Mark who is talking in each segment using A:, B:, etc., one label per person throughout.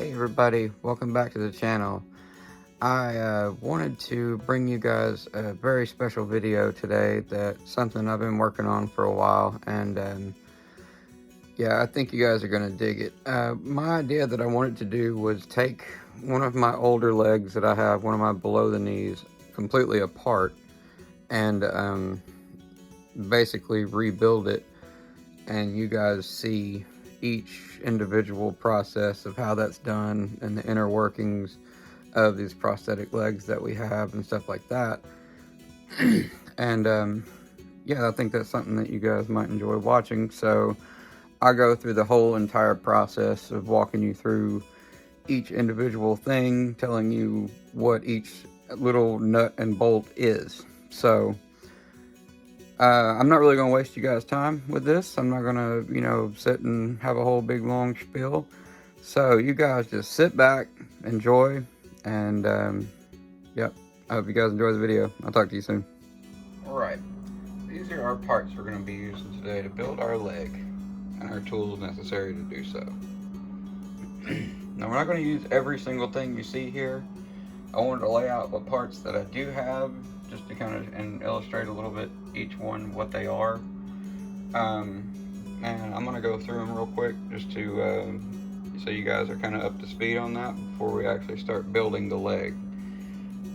A: Hey everybody, welcome back to the channel. I wanted to bring you guys a very special video today. That's something I've been working on for a while, and yeah, I think you guys are going to dig it. My idea that I wanted to do was take one of my older legs that I have, one of my below the knees, completely apart, and basically rebuild it, and you guys see each individual process of how that's done and the inner workings of these prosthetic legs that we have and stuff like that. And yeah, I think that's something that you guys might enjoy watching. So I go through the whole entire process of walking you through each individual thing, telling you what each little nut and bolt is. So I'm not really going to waste you guys' time with this. I'm not going to, sit and have a whole big long spiel. So you guys just sit back, enjoy, and yep, I hope you guys enjoy the video. I'll talk to you soon. Alright, these are our parts we're going to be using today to build our leg, and our tools necessary to do so. Now, we're not going to use every single thing you see here. I wanted to lay out the parts that I do have, just to kind of and illustrate a little bit each one what they are. And I'm going to go through them real quick just to so you guys are kind of up to speed on that before we actually start building the leg.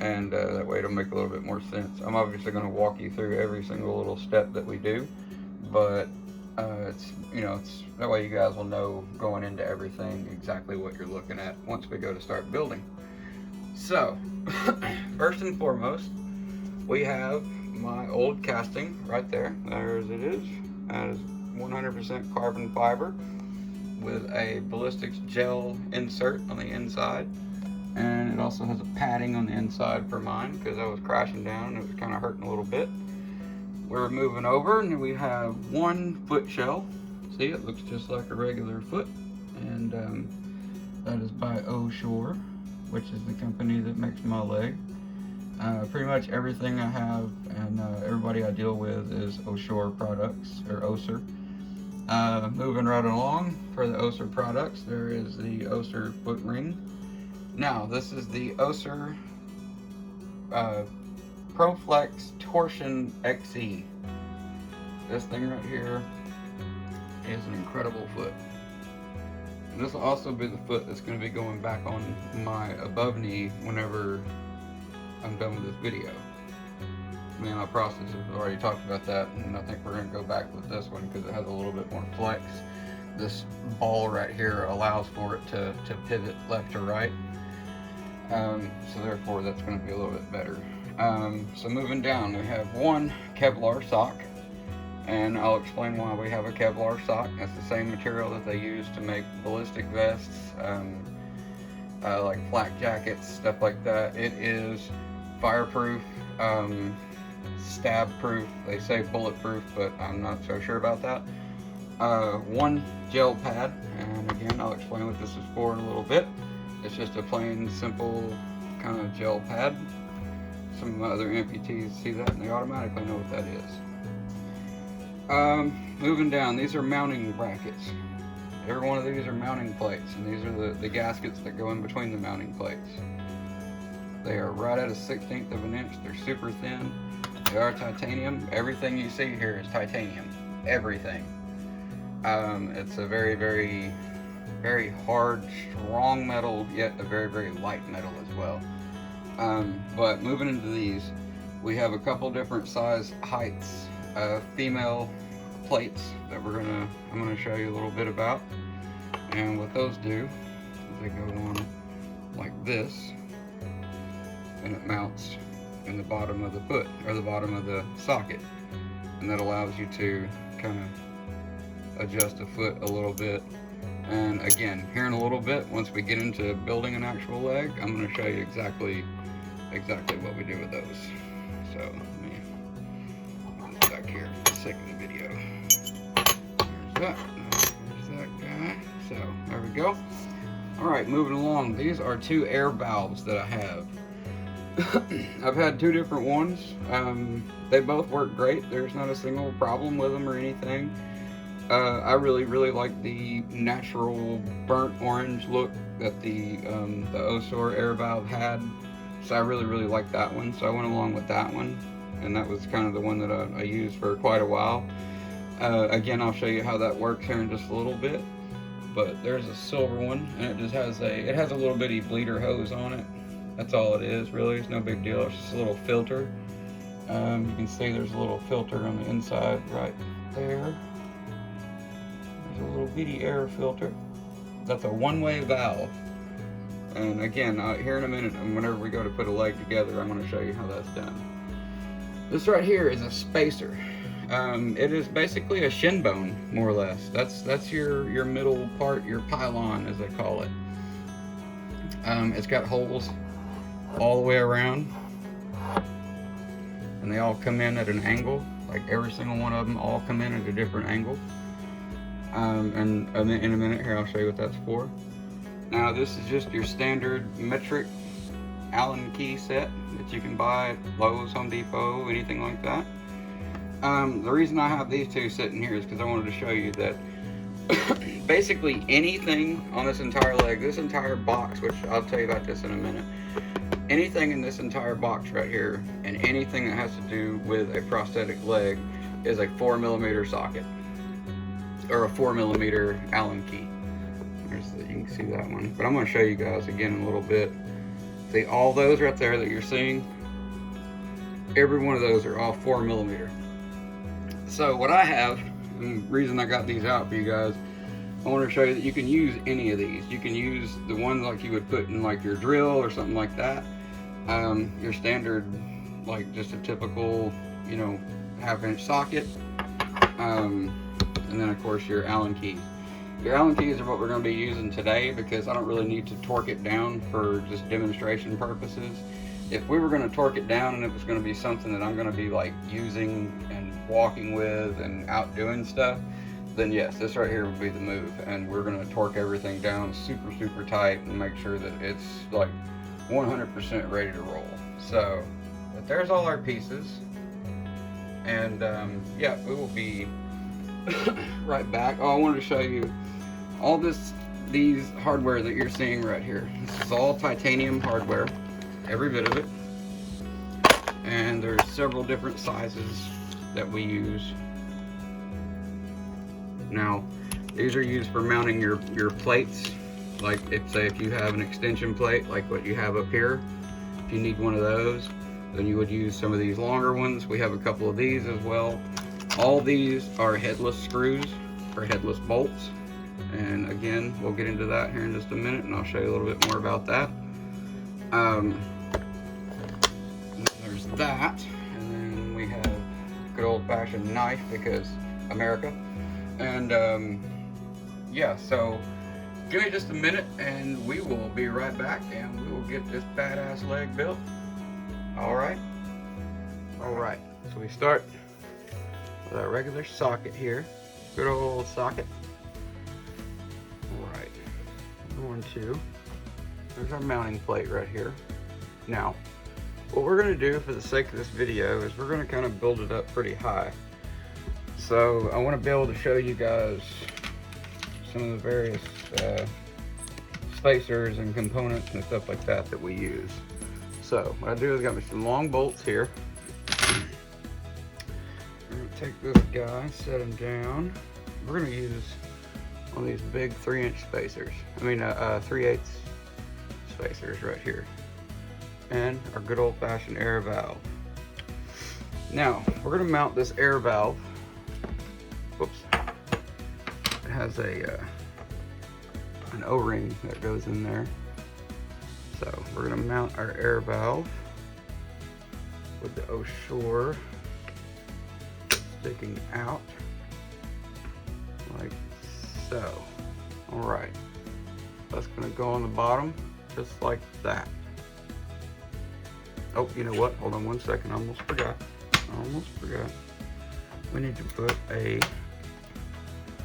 A: And that way it'll make a little bit more sense. I'm obviously going to walk you through every single little step that we do, but it's that way you guys will know going into everything exactly what you're looking at once we go to start building. So first and foremost, we have my old casting right there. There's it is. That is 100% carbon fiber with a ballistics gel insert on the inside, and it also has a padding on the inside for mine because I was crashing down and it was kind of hurting a little bit. We're moving over and we have one foot shell. See, it looks just like a regular foot, and that is by O'Shore, which is the company that makes my leg. Pretty much everything I have and everybody I deal with is O'Shore products, or Oser. Moving right along, for the Oser products, there is the Oser foot ring. Now, this is the Oser ProFlex Torsion XE. This thing right here is an incredible foot. And this will also be the foot that's going to be going back on my above knee whenever I'm done with this video. Me and my prosthetist have already talked about that, and I think we're going to go back with this one because it has a little bit more flex. This ball right here allows for it to pivot left or right. So therefore that's going to be a little bit better. So moving down, we have one Kevlar sock, and I'll explain why we have a Kevlar sock. That's the same material that they use to make ballistic vests, like flak jackets, stuff like that. It is fireproof, stab proof. They say bulletproof, but I'm not so sure about that. One gel pad, and again I'll explain what this is for in a little bit. It's just a plain simple kind of gel pad. Some of my other amputees see that and they automatically know what that is. Moving down, these are mounting brackets. Every one of these are mounting plates, and these are the gaskets that go in between the mounting plates. They are right at a 1/16 of an inch. They're super thin. They are titanium. Everything you see here is titanium. Everything. It's a very, very, very hard, strong metal, yet a very, very light metal as well. But moving into these, we have a couple different size heights, female plates that I'm gonna show you a little bit about. And what those do is they go on like this, and it mounts in the bottom of the foot, or the bottom of the socket, and that allows you to kind of adjust the foot a little bit. And again, here in a little bit, once we get into building an actual leg, I'm going to show you exactly what we do with those. So let me get back here for the sake of the video. There's that guy. So there we go. All right, moving along. These are two air valves that I have. I've had two different ones. They both work great. There's not a single problem with them or anything. I really like the natural burnt orange look that the Osor air valve had, so I really like that one. So I went along with that one, and that was kind of the one that I used for quite a while. Again, I'll show you how that works here in just a little bit. But there's a silver one, and it just has a little bitty bleeder hose on it. That's all it is, really. It's no big deal. It's just a little filter. You can see there's a little filter on the inside right there. There's a little bitty air filter. That's a one-way valve. And again, here in a minute, whenever we go to put a leg together, I'm going to show you how that's done. This right here is a spacer. It is basically a shin bone, more or less. That's your middle part, your pylon, as they call it. It's got holes all the way around, and they all come in at an angle. Like every single one of them all come in at a different angle. And in a minute here, I'll show you what that's for. Now, this is just your standard metric Allen key set that you can buy at Lowe's, Home Depot, anything like that. The reason I have these two sitting here is because I wanted to show you that basically anything on this entire leg, this entire box, which I'll tell you about this in a minute, anything in this entire box right here, and anything that has to do with a prosthetic leg is a 4mm socket, or a 4mm Allen key. You can see that one, but I'm going to show you guys again in a little bit. See, all those right there that you're seeing, every one of those are all 4mm. So what I have, and the reason I got these out for you guys, I want to show you that you can use any of these. You can use the ones like you would put in like your drill or something like that. Your standard, like just a typical, you know, 1/2-inch socket. And then of course your Allen keys. Your Allen keys are what we're going to be using today, because I don't really need to torque it down for just demonstration purposes. If we were going to torque it down and it was going to be something that I'm going to be like using and walking with and out doing stuff, then yes, this right here would be the move. And we're going to torque everything down super tight and make sure that it's like 100% ready to roll. So, but there's all our pieces. And yeah, we will be right back. Oh, I wanted to show you all these hardware that you're seeing right here. This is all titanium hardware, every bit of it. And there's several different sizes that we use. Now, these are used for mounting your plates. Like if you have an extension plate, like what you have up here, if you need one of those, then you would use some of these longer ones. We have a couple of these as well. All these are headless screws or headless bolts. And again, we'll get into that here in just a minute, and I'll show you a little bit more about that. There's that, and then we have good old-fashioned knife, because America. And yeah, so give me just a minute and we will be right back, and we will get this badass leg built. All right, so we start with our regular socket here, good old socket. All right, there's our mounting plate right here. Now, what we're going to do for the sake of this video is we're going to kind of build it up pretty high. So I want to be able to show you guys some of the various spacers and components and stuff like that that we use. So what I do is got me some long bolts here. I'm going to take this guy, set him down. We're going to use one of these big 3-inch spacers. I mean 3/8 spacers right here. And our good old-fashioned air valve. Now, we're going to mount this air valve. Whoops. It has an O-ring that goes in there. So we're going to mount our air valve with the Osor sticking out like so. Alright, that's going to go on the bottom just like that. Oh, you know what? Hold on one second. I almost forgot. We need to put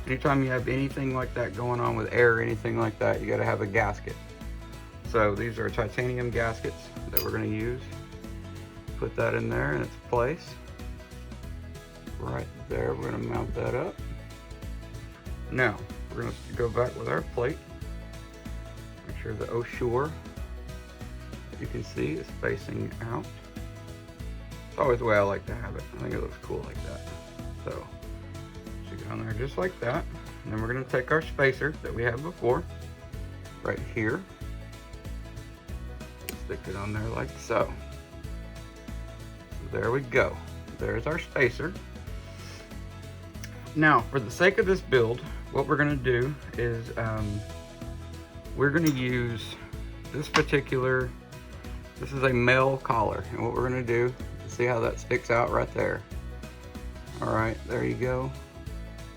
A: anytime you have anything like that going on with air or anything like that, you got to have a gasket. So these are titanium gaskets that we're going to use. Put that in there in its place. Right there, we're going to mount that up. Now, we're going to go back with our plate. Make sure the shore, you can see, is facing out. It's always the way I like to have it. I think it looks cool like that. So, stick it on there just like that. And then we're going to take our spacer that we had before, right here. Stick it on there like so. So there we go. There's our spacer. Now, for the sake of this build, what we're going to do is we're going to use this particular, this is a male collar. And what we're going to do, see how that sticks out right there. All right, there you go.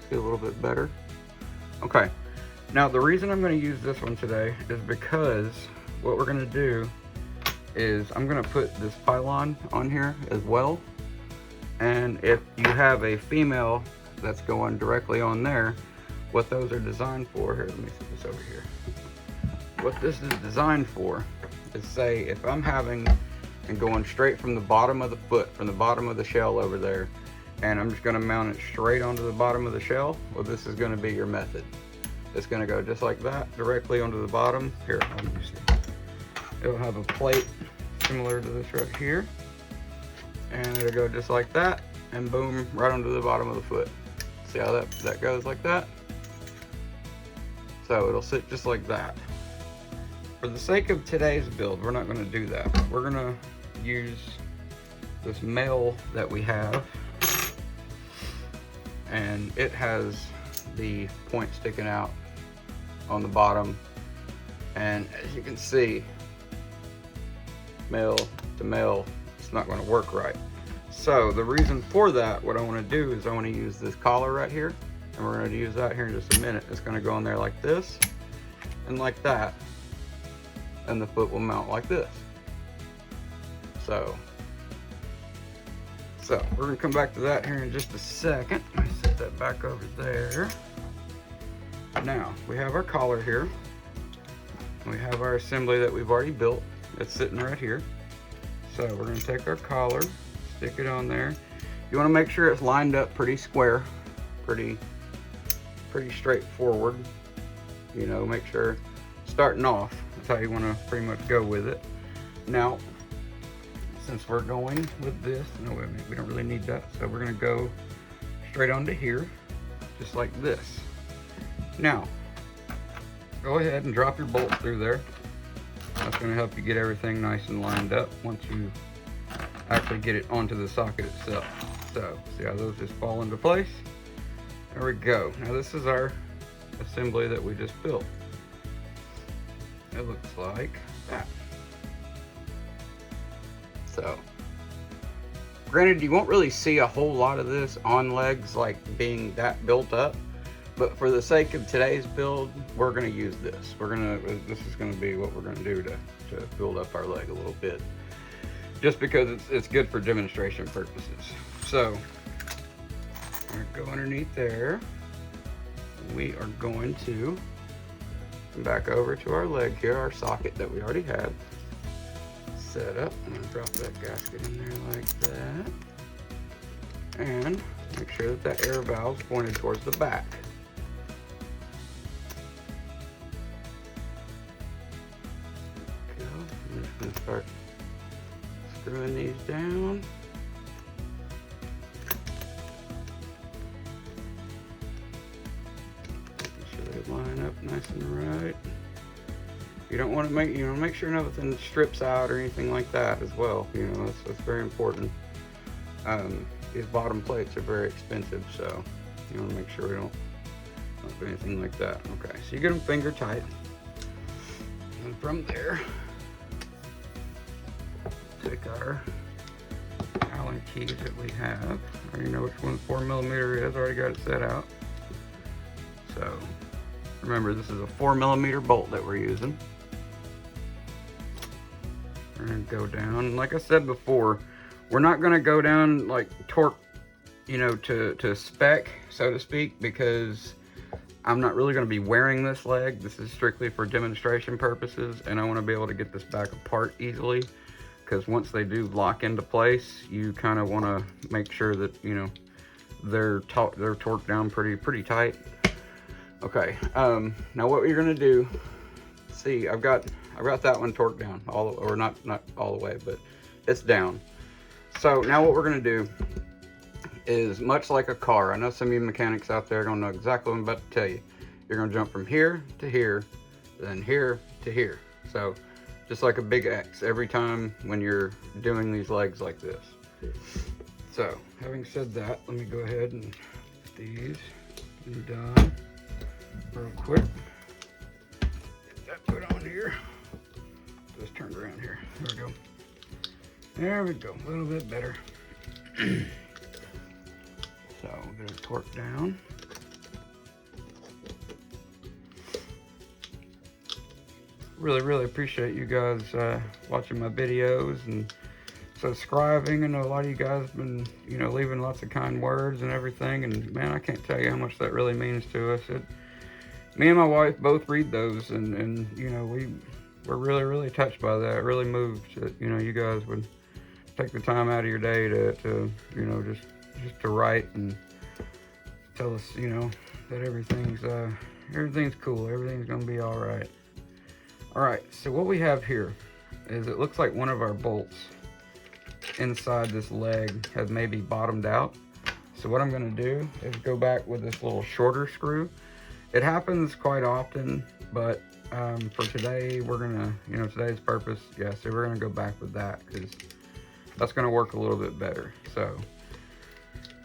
A: See a little bit better. Okay, now the reason I'm going to use this one today is because what we're going to do is I'm going to put this pylon on here as well. And if you have a female that's going directly on there, what those are designed for, here, let me set this over here. What this is designed for is, say if I'm having and going straight from the bottom of the foot, from the bottom of the shell over there, and I'm just going to mount it straight onto the bottom of the shell, well, this is going to be your method. It's going to go just like that, directly onto the bottom. Here, let me see. It'll have a plate similar to this right here, and it'll go just like that, and boom, right onto the bottom of the foot. See how that goes like that? So it'll sit just like that. For the sake of today's build, we're not going to do that. We're going to use this male that we have, and it has the point sticking out on the bottom, and as you can see, male to male, it's not going to work right. So the reason for that, what I want to do is I want to use this collar right here, and we're going to use that here in just a minute. It's going to go on there like this and like that, and the foot will mount like this. So we're going to come back to that here in just a second. Let me set that back over there. Now we have our collar here. We have our assembly that we've already built. It's sitting right here. So we're going to take our collar, stick it on there. You want to make sure it's lined up pretty square, pretty straightforward. You know, make sure starting off, that's how you want to pretty much go with it. Now, since we're going with this, no, wait a minute, we don't really need that. So we're going to go straight onto here, just like this. Now, go ahead and drop your bolt through there. That's going to help you get everything nice and lined up once you actually get it onto the socket itself. So, see how those just fall into place? There we go. Now this is our assembly that we just built. It looks like that. So, granted, you won't really see a whole lot of this on legs like being that built up, but for the sake of today's build, we're going to use this. This is going to be what we're going to do to build up our leg a little bit, just because it's good for demonstration purposes. So, I'm going to go underneath there. We are going to come back over to our leg here, our socket that we already had set up. I'm going to drop that gasket in there like that, and make sure that that air valve's pointed towards the back. I'm just going to start screwing these down. Making sure they line up nice and right. You don't want to make sure nothing strips out or anything like that as well. You know, that's very important. These bottom plates are very expensive, so you want to make sure we don't do anything like that. Okay, so you get them finger tight, and from there, take our Allen keys that we have. I already know which one the 4mm is. Already got it set out. So remember, this is a 4mm bolt that we're using. We're gonna go down, and like I said before, we're not gonna go down like torque, you know, to spec, so to speak, because I'm not really gonna be wearing this leg. This is strictly for demonstration purposes, and I wanna be able to get this back apart easily, because once they do lock into place, you kind of wanna make sure that, you know, they're torqued down pretty tight. Okay, now what you're gonna do, see, I've got that one torqued down, or not all the way, but it's down. So now what we're gonna do is much like a car. I know some of you mechanics out there don't know exactly what I'm about to tell you. You're gonna jump from here to here, then here to here. So just like a big X every time when you're doing these legs like this. So having said that, let me go ahead and get these done real quick. Get that put on here. Just turned around here. There we go. There we go. A little bit better. So we'll get it torqued down. Really appreciate you guys watching my videos and subscribing. I know a lot of you guys have been, you know, leaving lots of kind words and everything, and man, I can't tell you how much that really means to us. Me and my wife both read those, and you know, we're really touched by that. Really moved that, you know, you guys would take the time out of your day to you know, just to write and tell us, you know, that everything's cool, everything's gonna be all right. All right, so what we have here is, it looks like one of our bolts inside this leg has maybe bottomed out. So what I'm gonna do is go back with this little shorter screw. It happens quite often, but for today, we're gonna, you know, today's purpose, yeah, so we're gonna go back with that, because that's gonna work a little bit better. So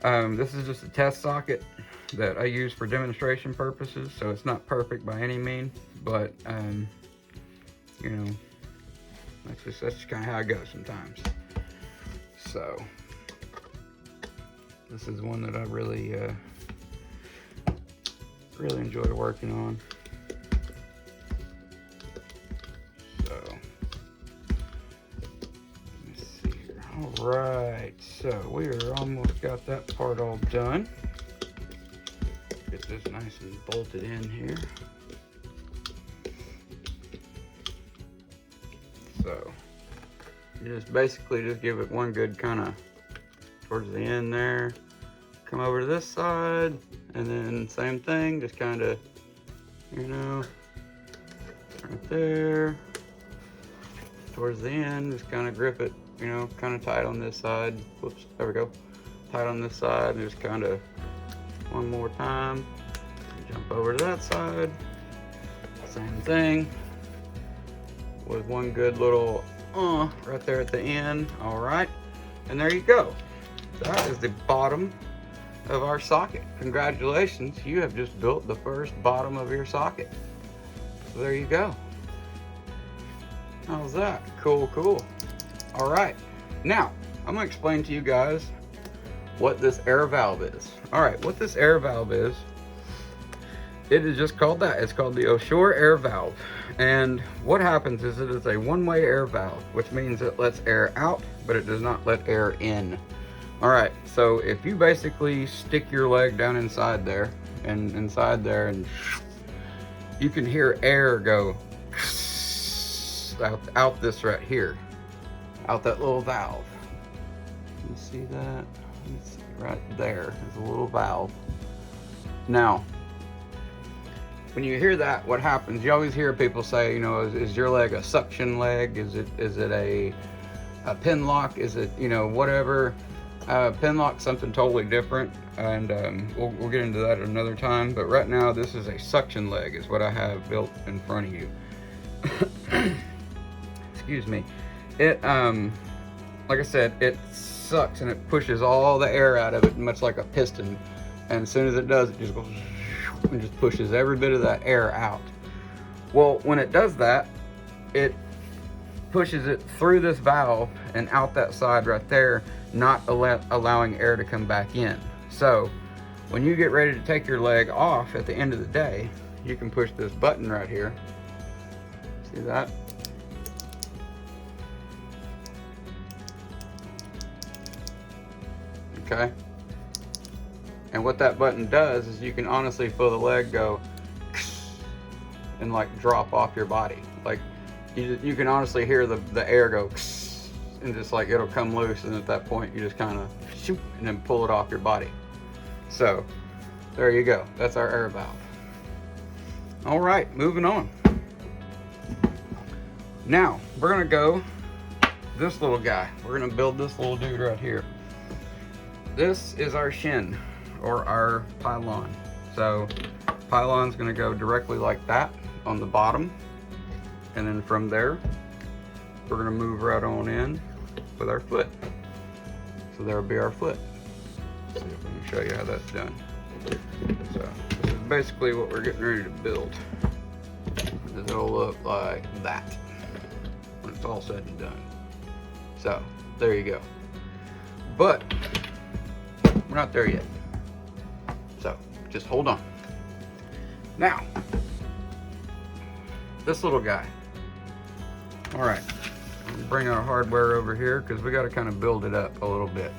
A: this is just a test socket that I use for demonstration purposes, so it's not perfect by any means, but you know, that's just kind of how it goes sometimes. So this is one that I really enjoy working on. So let's see here. All right, so we are almost got that part all done. Get this nice and bolted in here. So you just basically just give it one good kind of towards the end there. Come over to this side, and then same thing, just kind of, you know, right there. Towards the end, just kind of grip it, you know, kind of tight on this side. Whoops, there we go. Tight on this side, and just kind of one more time. Jump over to that side. Same thing. With one good little right there at the end. All right, and there you go. That is the bottom of our socket. Congratulations, you have just built the first bottom of your socket. So there you go. How's that? Cool. All right, now I'm gonna explain to you guys what this air valve is. All right, what this air valve is, it is just called that. It's called the Assure air valve. And what happens is, it is a one-way air valve, which means it lets air out, but it does not let air in. All right, so if you basically stick your leg down inside there, and you can hear air go out this right here, out that little valve. You see that? Let's see, right there is a little valve. Now, when you hear that, what happens? You always hear people say, you know, is your leg a suction leg? Is it a pin lock? Is it, you know, whatever? Pin lock's something totally different, and we'll get into that another time. But right now, this is a suction leg, is what I have built in front of you. Excuse me. It like I said, it sucks and it pushes all the air out of it, much like a piston. And as soon as it does, it just goes and just pushes every bit of that air out. Well, when it does that, it pushes it through this valve and out that side right there, not allowing air to come back in. So when you get ready to take your leg off at the end of the day, you can push this button right here. See that? Okay. And what that button does is, you can honestly feel the leg go and like drop off your body. Like you can honestly hear the air go and just like it'll come loose, and at that point you just kind of shoot and then pull it off your body. So there you go. That's our air valve. All right, moving on. Now, we're gonna go this little guy. We're gonna build this little dude right here. This is our shin, or our pylon. So, pylon's gonna go directly like that on the bottom. And then from there, we're gonna move right on in with our foot. So there'll be our foot. Let's see if we can show you how that's done. So this is basically what we're getting ready to build. It'll look like that when it's all said and done. So there you go. But we're not there yet. So just hold on. Now, this little guy. All right, bring our hardware over here because we got to kind of build it up a little bit.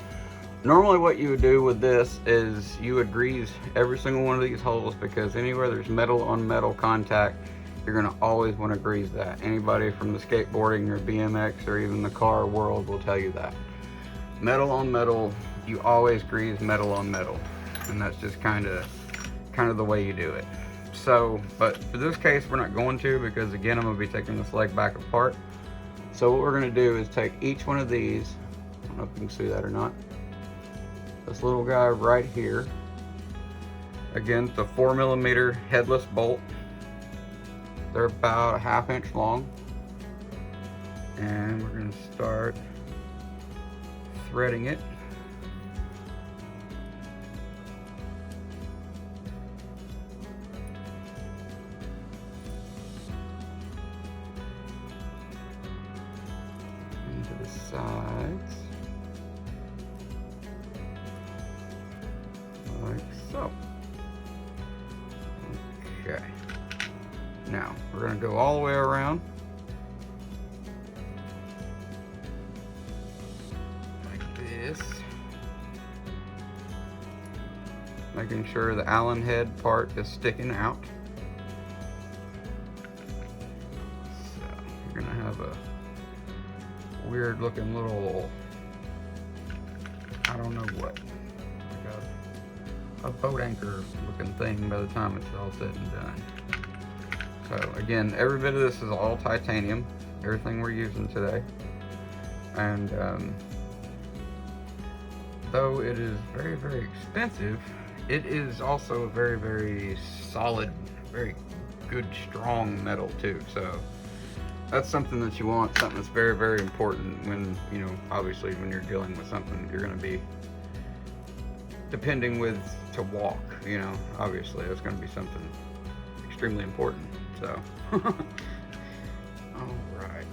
A: Normally what you would do with this is you would grease every single one of these holes, because anywhere there's metal on metal contact, you're going to always want to grease that. Anybody from the skateboarding or BMX or even the car world will tell you that. Metal on metal, you always grease metal on metal, and that's just kind of the way you do it. So, but for this case, we're not going to, because again, I'm going to be taking this leg back apart. So what we're going to do is take each one of these, I don't know if you can see that or not, this little guy right here, again, it's a 4mm headless bolt. They're about a 1/2 inch long. And we're going to start threading it. Sides like so. Okay, now we're going to go all the way around like this, making sure the Allen head part is sticking out. So you're going to have a weird looking little, I don't know what, like a boat anchor looking thing by the time it's all said and done. So again, every bit of this is all titanium, everything we're using today. And though it is very, very expensive, it is also a very, very solid, very good, strong metal too. So that's something that you want, something that's very, very important when, you know, obviously when you're dealing with something you're going to be depending with to walk, you know, obviously it's going to be something extremely important. So, all right.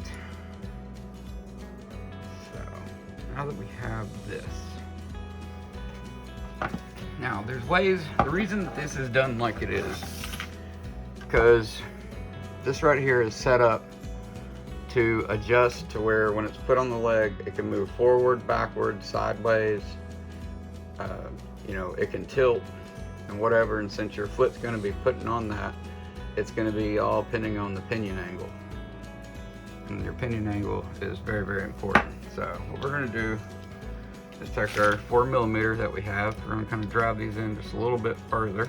A: So, now that we have this, now there's ways, the reason that this is done like it is, because this right here is set up to adjust to where when it's put on the leg, it can move forward, backward, sideways, you know, it can tilt and whatever. And since your foot's going to be putting on that, it's going to be all depending on the pinion angle. And your pinion angle is very, very important. So what we're going to do is take our 4mm that we have. We're going to kind of drive these in just a little bit further.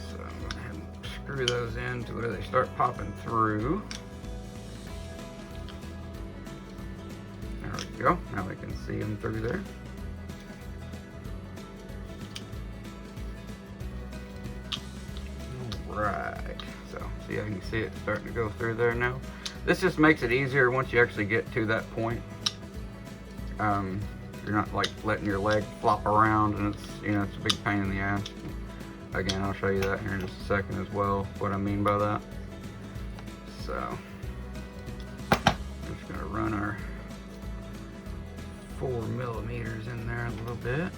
A: So I'm going to have to screw those in to where they start popping through. There we go. Now we can see them through there. Right. So see how you can see it starting to go through there now. This just makes it easier once you actually get to that point. You're not like letting your leg flop around, and it's, you know, it's a big pain in the ass. Again, I'll show you that here in just a second as well, what I mean by that. So I'm just gonna run our 4mm in there a little bit.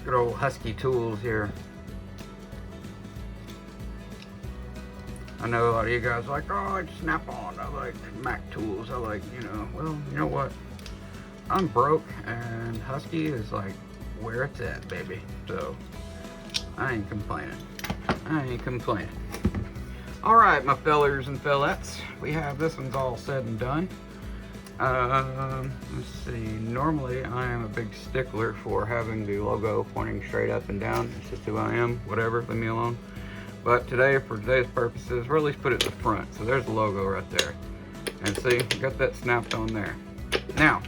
A: Good old Husky tools here. I know a lot of you guys are like, oh, it's Snap-on. I like Mac tools. I like, you know, well, you know what? I'm broke, and Husky is like where it's at, baby. So I ain't complaining. I ain't complaining. All right, my fellers and fellettes, we have this one's all said and done. Let's see. Normally, I am a big stickler for having the logo pointing straight up and down. It's just who I am. Whatever, leave me alone. But today, for today's purposes, we'll at least put it in the front. So there's the logo right there. And see, got that snapped on there. Now,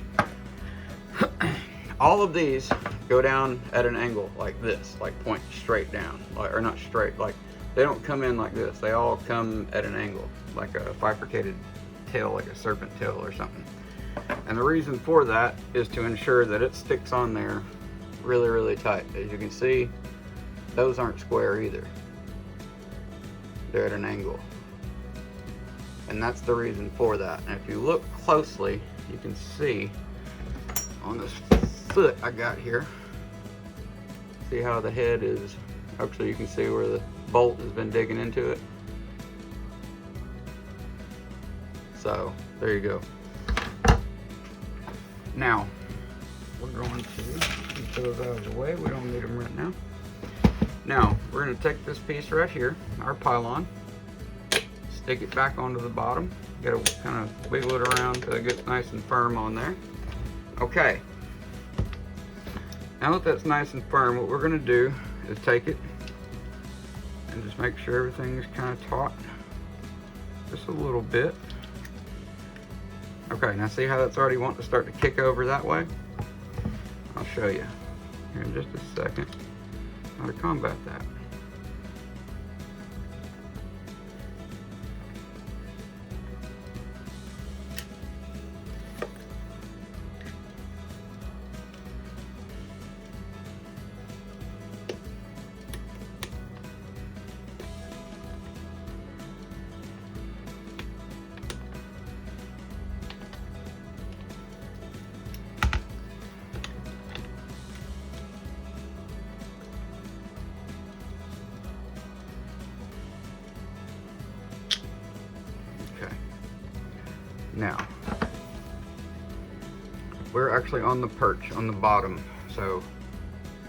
A: all of these go down at an angle like this, like point straight down, or not straight, like they don't come in like this. They all come at an angle, like a bifurcated tail, like a serpent tail or something. And the reason for that is to ensure that it sticks on there really, really tight. As you can see, those aren't square either. They're at an angle. And that's the reason for that. And if you look closely, you can see on this foot I got here, see how the head is, actually you can see where the bolt has been digging into it. So there you go. Now we're going to keep those out of the way. We don't need them right now. Now we're going to take this piece right here, our pylon, stick it back onto the bottom. Got to kind of wiggle it around until it gets nice and firm on there. Okay. Now that that's nice and firm, what we're going to do is take it and just make sure everything is kind of taut just a little bit. Okay, now see how that's already wanting to start to kick over that way? I'll show you here in just a second how to combat that. Now, we're actually on the perch on the bottom. So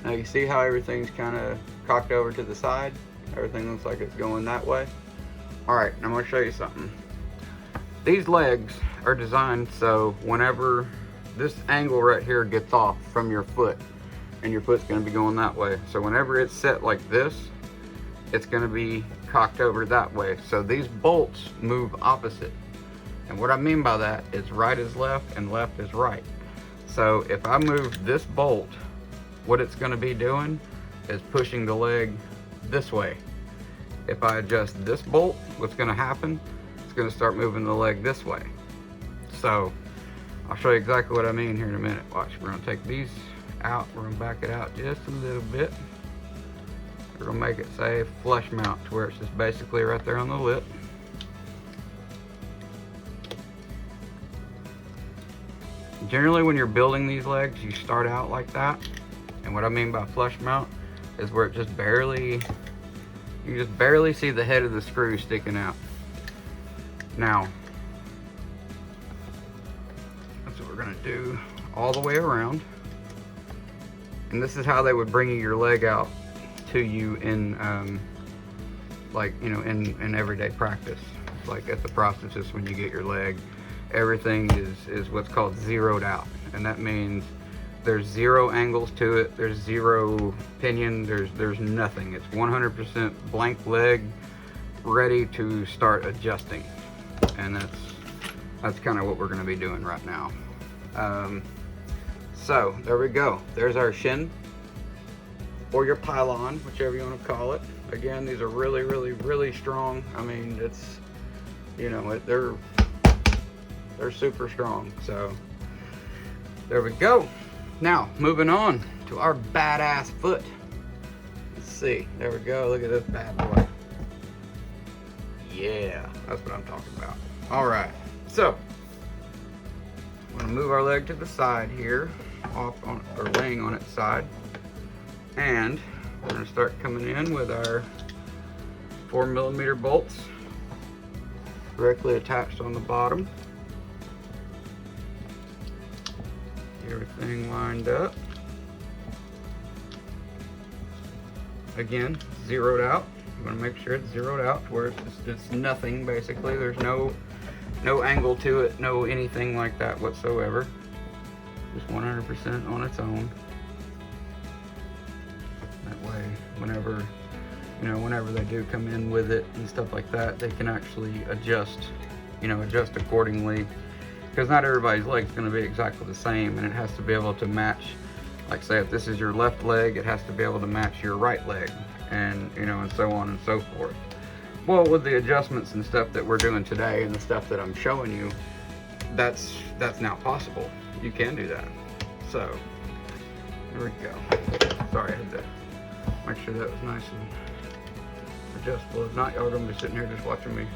A: now you see how everything's kind of cocked over to the side? Everything looks like it's going that way. All right, I'm gonna show you something. These legs are designed so whenever this angle right here gets off from your foot, and your foot's gonna be going that way. So whenever it's set like this, it's gonna be cocked over that way. So these bolts move opposite. And what I mean by that is right is left and left is right. So if I move this bolt, what it's going to be doing is pushing the leg this way. If I adjust this bolt, what's going to happen? It's going to start moving the leg this way. So I'll show you exactly what I mean here in a minute. Watch, we're going to take these out. We're going to back it out just a little bit. We're going to make it say flush mount to where it's just basically right there on the lip. Generally, when you're building these legs, you start out like that. And what I mean by flush mount is where it just barely, you just barely see the head of the screw sticking out. Now, that's what we're gonna do all the way around. And this is how they would bring your leg out to you in, like, you know, in everyday practice. Like at the prosthetist, when you get your leg, everything is what's called zeroed out, and that means there's zero angles to it, there's zero pinion, there's nothing. It's 100% blank leg, ready to start adjusting. And that's kind of what we're going to be doing right now. So there we go. There's our shin, or your pylon, whichever you want to call it. Again, these are really, really, really strong. I mean, it's, you know, they're super strong. So there we go. Now moving on to our badass foot. Let's see, there we go. Look at this bad boy. Yeah, that's what I'm talking about. All right, so I'm gonna move our leg to the side here, off on, or laying on its side, and we're gonna start coming in with our 4mm bolts directly attached on the bottom. Everything lined up. Again, zeroed out. You want to make sure it's zeroed out to where it's nothing basically. There's no No angle to it, no anything like that whatsoever. Just 100% on its own. That way, whenever, you know, whenever they do come in with it and stuff like that, they can actually adjust, you know, adjust accordingly. Because not everybody's leg is going to be exactly the same, and it has to be able to match. Like say, if this is your left leg, it has to be able to match your right leg, and you know, and so on and so forth. Well, with the adjustments and stuff that we're doing today, and the stuff that I'm showing you, that's now possible. You can do that. So there we go. Sorry, I had to make sure that was nice and adjustable. If not, y'all are gonna be sitting here just watching me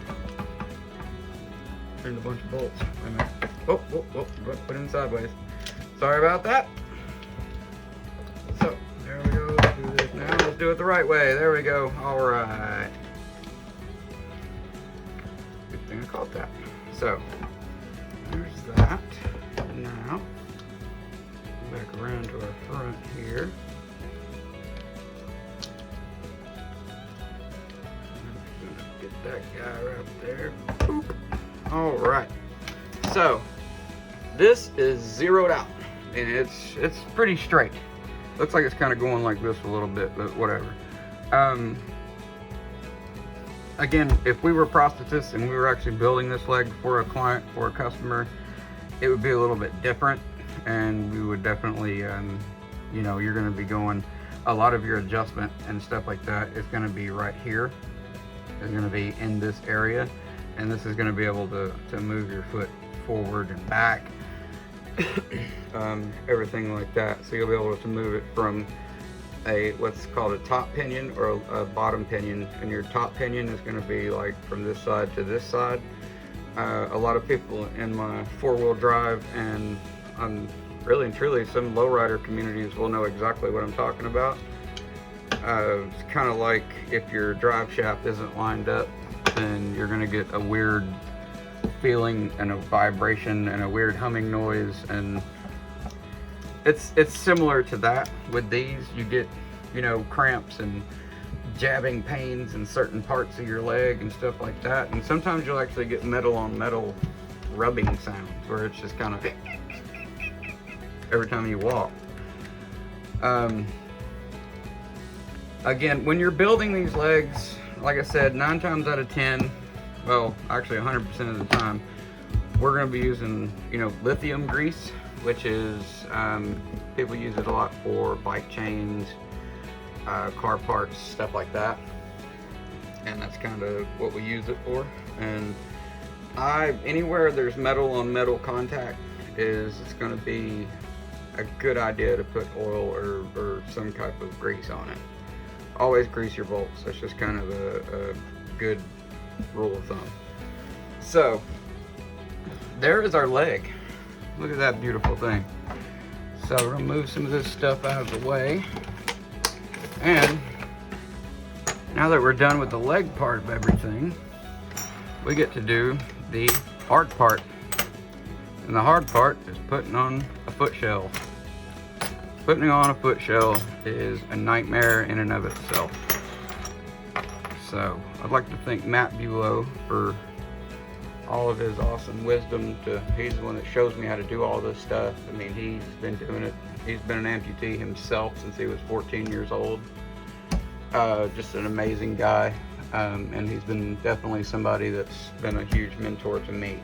A: turn a bunch of bolts. Wait a minute. Oh, put it in sideways. Sorry about that. So, there we go. Let's do this now. Let's do it the right way. There we go. All right. Good thing I caught that. So, there's that. Now, back around to our front here. I'm gonna get that guy right there. Boop. All right, so this is zeroed out, and it's pretty straight. Looks like it's kind of going like this a little bit, but whatever. Again, if we were prosthetists and we were actually building this leg for a client or a customer, it would be a little bit different, and we would definitely, you know, you're going to be going, a lot of your adjustment and stuff like that is going to be right here. It's going to be in this area. And this is going to be able to move your foot forward and back, everything like that. So you'll be able to move it from a what's called a top pinion or a bottom pinion, and your top pinion is going to be like from this side to this side. A lot of people in my four-wheel drive and really and truly some lowrider communities will know exactly what I'm talking about. It's kind of like if your drive shaft isn't lined up, then you're gonna get a weird feeling and a vibration and a weird humming noise, and it's similar to that. With these, you get, you know, cramps and jabbing pains in certain parts of your leg and stuff like that, and sometimes you'll actually get metal on metal rubbing sounds where it's just kind of every time you walk. Again, when you're building these legs, like I said, 9 times out of 10, well, actually 100% of the time, we're going to be using, you know, lithium grease, which is, people use it a lot for bike chains, car parts, stuff like that. And that's kind of what we use it for. And anywhere there's metal on metal contact, it's going to be a good idea to put oil or some type of grease on it. Always grease your bolts. That's just kind of a good rule of thumb. So there is our leg. Look at that beautiful thing. So we're gonna move some of this stuff out of the way, and now that we're done with the leg part of everything, we get to do the hard part. And the hard part is putting on a foot shell. Putting on a foot shell is a nightmare in and of itself. So I'd like to thank Matt Bulow for all of his awesome wisdom. He's the one that shows me how to do all this stuff. I mean, he's been doing it. He's been an amputee himself since he was 14 years old. Just an amazing guy. And he's been definitely somebody that's been a huge mentor to me.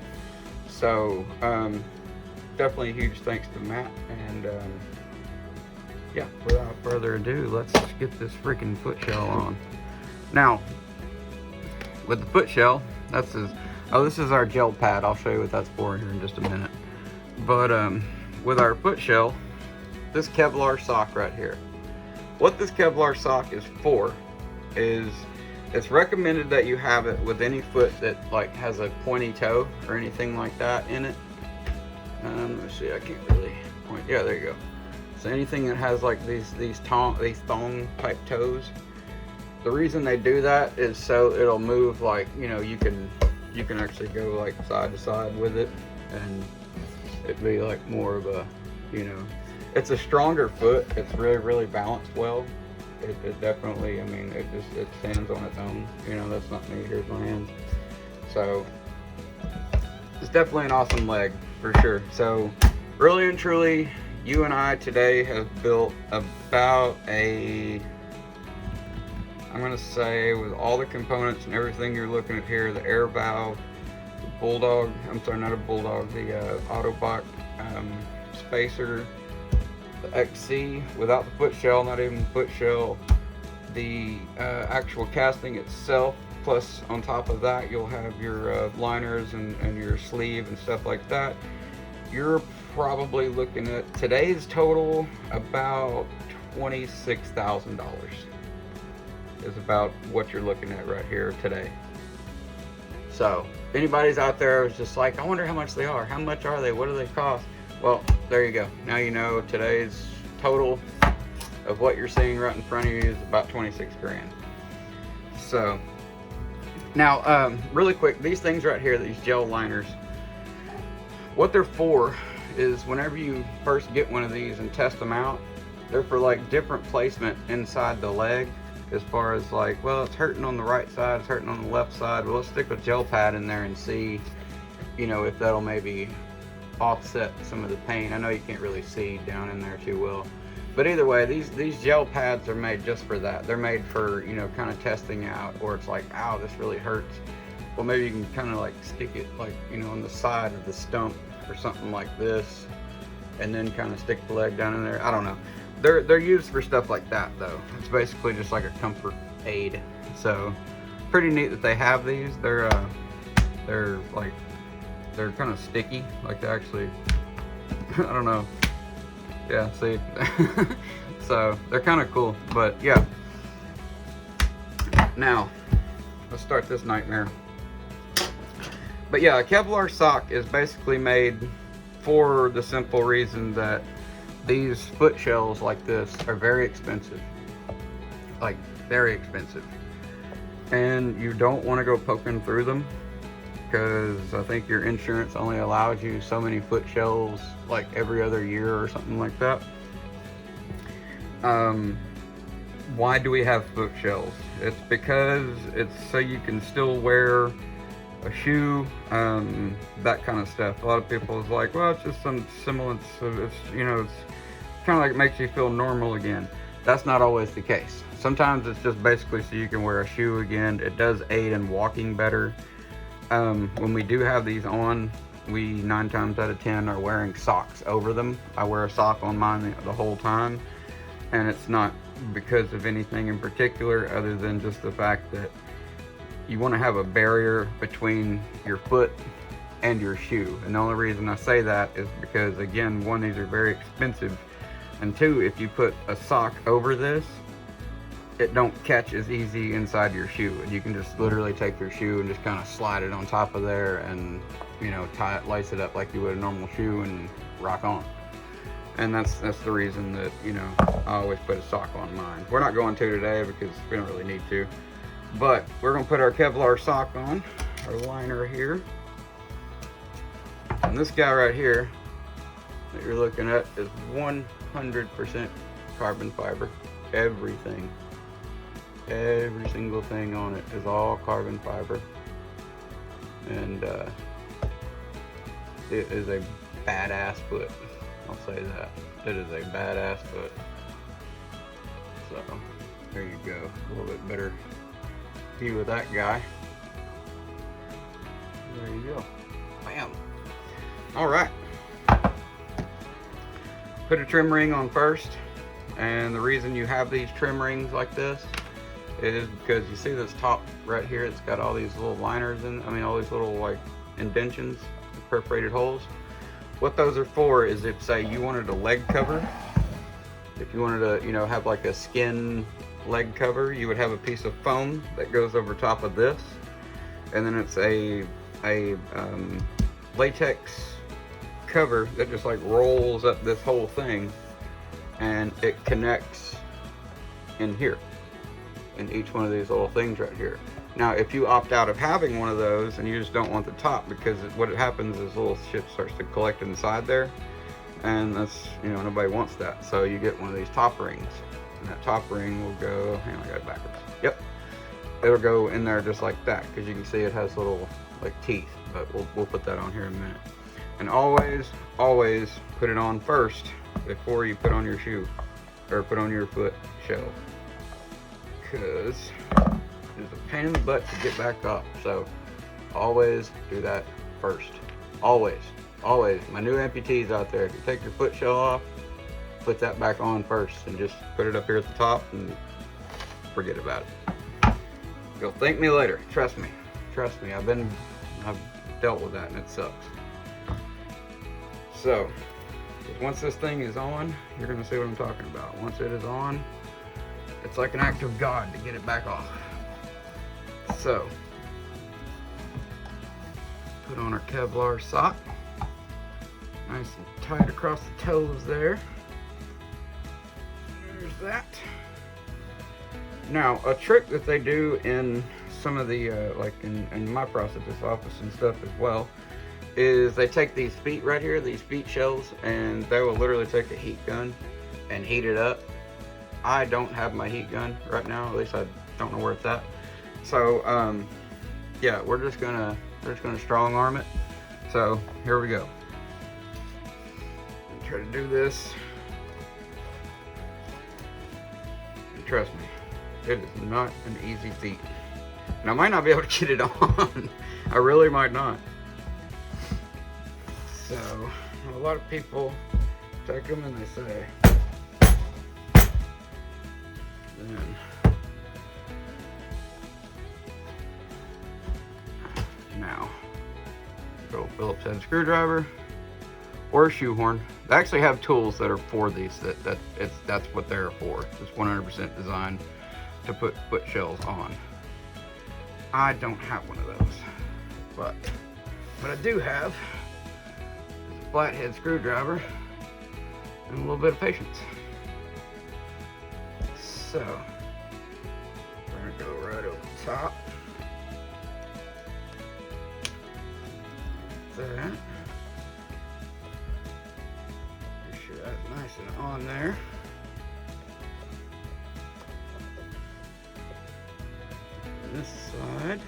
A: So definitely a huge thanks to Matt. And yeah, without further ado, let's get this freaking foot shell on. Now, with the foot shell, this is our gel pad. I'll show you what that's for here in just a minute. But with our foot shell, this Kevlar sock right here. What this Kevlar sock is for is it's recommended that you have it with any foot that like has a pointy toe or anything like that in it. Let's see, I can't really point. Yeah, there you go. So anything that has like these thong type toes, the reason they do that is so it'll move, like, you know, you can actually go like side to side with it, and it'd be like more of a, you know, it's a stronger foot. It's really balanced well. It definitely, I mean, it stands on its own. You know, that's not me. Here's my hands. So It's definitely an awesome leg for sure. So really and truly, you and I today have built about a, I'm gonna say, with all the components and everything you're looking at here, the air valve, the bulldog, I'm sorry, not a bulldog, the Autobot spacer, the XC without the foot shell, not even the foot shell, the actual casting itself, plus on top of that you'll have your liners and your sleeve and stuff like that. You're probably looking at today's total about $26,000 is about what you're looking at right here today. So if anybody's out there who's just like, I wonder how much they are, how much are they, what do they cost? Well, there you go. Now you know today's total of what you're seeing right in front of you is about 26 grand. So now really quick, these things right here, these gel liners, what they're for is whenever you first get one of these and test them out, they're for like different placement inside the leg, as far as like, well, it's hurting on the right side, it's hurting on the left side, well, let's stick a gel pad in there and see, you know, if that'll maybe offset some of the pain. I know you can't really see down in there too well, but either way, these gel pads are made just for that. They're made for, you know, kind of testing out, or it's like, ow, this really hurts. Well, maybe you can kind of like stick it like, you know, on the side of the stump or something like this, and then kind of stick the leg down in there. I don't know. They're used for stuff like that though. It's basically just like a comfort aid. So pretty neat that they have these. They're kind of sticky. Like they actually, I don't know. Yeah, see. So they're kind of cool. But yeah. Now let's start this nightmare. But yeah, a Kevlar sock is basically made for the simple reason that these foot shells like this are very expensive. Like, very expensive. And you don't want to go poking through them, because I think your insurance only allows you so many foot shells like every other year or something like that. Why do we have foot shells? It's because it's so you can still wear a shoe, that kind of stuff. A lot of people is like, well, it's just some semblance of, it's, you know, it's kind of like it makes you feel normal again. That's not always the case. Sometimes it's just basically so you can wear a shoe again. It does aid in walking better. When we do have these on, we 9 times out of 10 are wearing socks over them. I wear a sock on mine the whole time, and it's not because of anything in particular other than just the fact that you want to have a barrier between your foot and your shoe. And the only reason I say that is because, again, one, these are very expensive, and two, if you put a sock over this, it don't catch as easy inside your shoe, and you can just literally take your shoe and just kind of slide it on top of there and, you know, tie it, lace it up like you would a normal shoe and rock on. And that's the reason that, you know, I always put a sock on mine. We're not going to today because we don't really need to, but we're gonna put our Kevlar sock on, our liner here. And this guy right here that you're looking at is 100% carbon fiber. Everything, every single thing on it is all carbon fiber. And it is a badass foot. I'll say that. It is a badass foot. So there you go. A little bit better view of that guy. There you go. Bam. All right. Put a trim ring on first. And the reason you have these trim rings like this is because you see this top right here, it's got all these little liners in, all these little like indentions, perforated holes. What those are for is if, say, you wanted a leg cover, if you wanted to, you know, have like a skin leg cover, you would have a piece of foam that goes over top of this, and then it's a latex cover that just like rolls up this whole thing, and it connects in here, in each one of these little things right here. Now, if you opt out of having one of those and you just don't want the top, because what happens is little shit starts to collect inside there, and that's, you know, nobody wants that. So you get one of these top rings, and that top ring will go, hang on, I got it backwards. Yep, it'll go in there just like that, because you can see it has little like teeth, but we'll put that on here in a minute. And always put it on first before you put on your shoe or put on your foot shell, because it's a pain in the butt to get back up. So always do that first. Always. My new amputees out there, if you take your foot shell off, put that back on first and just put it up here at the top and forget about it. You'll thank me later. Trust me. I've dealt with that and it sucks. So once this thing is on, you're gonna see what I'm talking about. Once it is on, it's like an act of God to get it back off. So put on our Kevlar sock, nice and tight across the toes there. There's that. Now, a trick that they do in some of the like in my prosthetist office and stuff as well, is they take these feet right here, these feet shells, and they will literally take a heat gun and heat it up. I don't have my heat gun right now, at least I don't know where it's at. So yeah, we're just gonna strong arm it. So here we go. Try to do this, and trust me, it is not an easy feat. And I might not be able to get it on. I really might not. So a lot of people take them and they say, then now go Phillips head screwdriver or a shoehorn. They actually have tools that are for these. That's what they're for. It's 100% designed to put foot shells on. I don't have one of those, but what I do have is a flathead screwdriver and a little bit of patience. So we're gonna go right over the top. Like that. Make sure that's nice and on there. This side.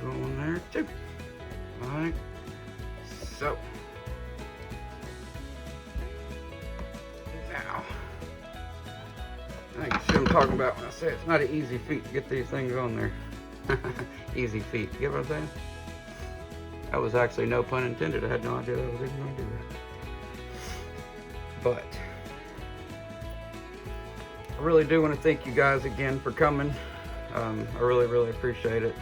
A: Go on there too. Like so. Now, you can see what I'm talking about when I say it's not an easy feat to get these things on there. Easy feat. You get what I'm saying? That was actually no pun intended. I had no idea that I was even going to do that. But I really do want to thank you guys again for coming. I really appreciate it.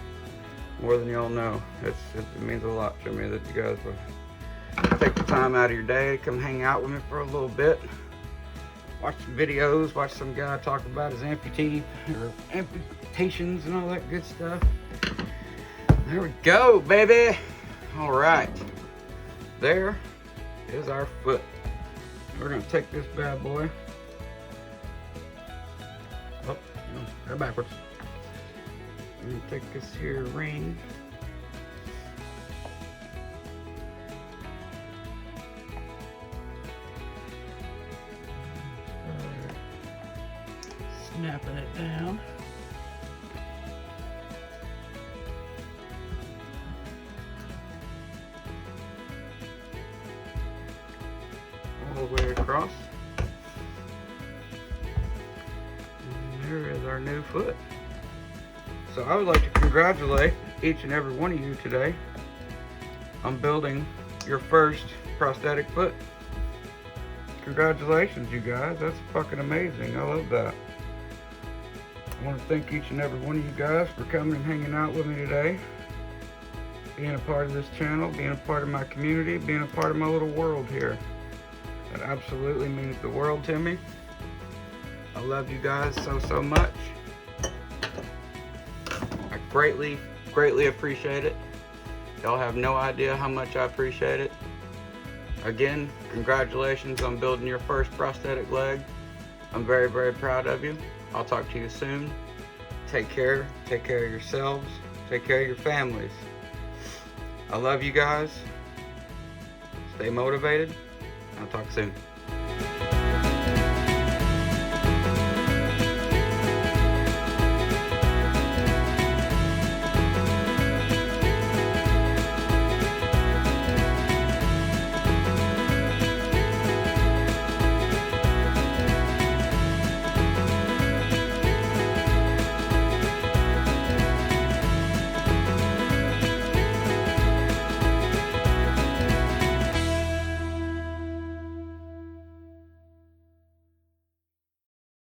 A: More than y'all know. It means a lot to me that you guys will take the time out of your day to come hang out with me for a little bit. Watch some videos, watch some guy talk about his amputee or amputations and all that good stuff. There we go, baby. All right, there is our foot. We're gonna take this bad boy. Oh, no, go backwards. We're gonna take this here ring. Snapping it down. All the way across. And there is our new foot. So I would like to congratulate each and every one of you today on building your first prosthetic foot. Congratulations, you guys. That's fucking amazing. I love that. I want to thank each and every one of you guys for coming and hanging out with me today, being a part of this channel, being a part of my community, being a part of my little world here. That absolutely means the world to me. I love you guys so much. I greatly appreciate it. Y'all have no idea how much I appreciate it. Again, congratulations on building your first prosthetic leg. I'm very proud of you. I'll talk to you soon. Take care of yourselves, take care of your families. I love you guys. Stay motivated. I'll talk soon.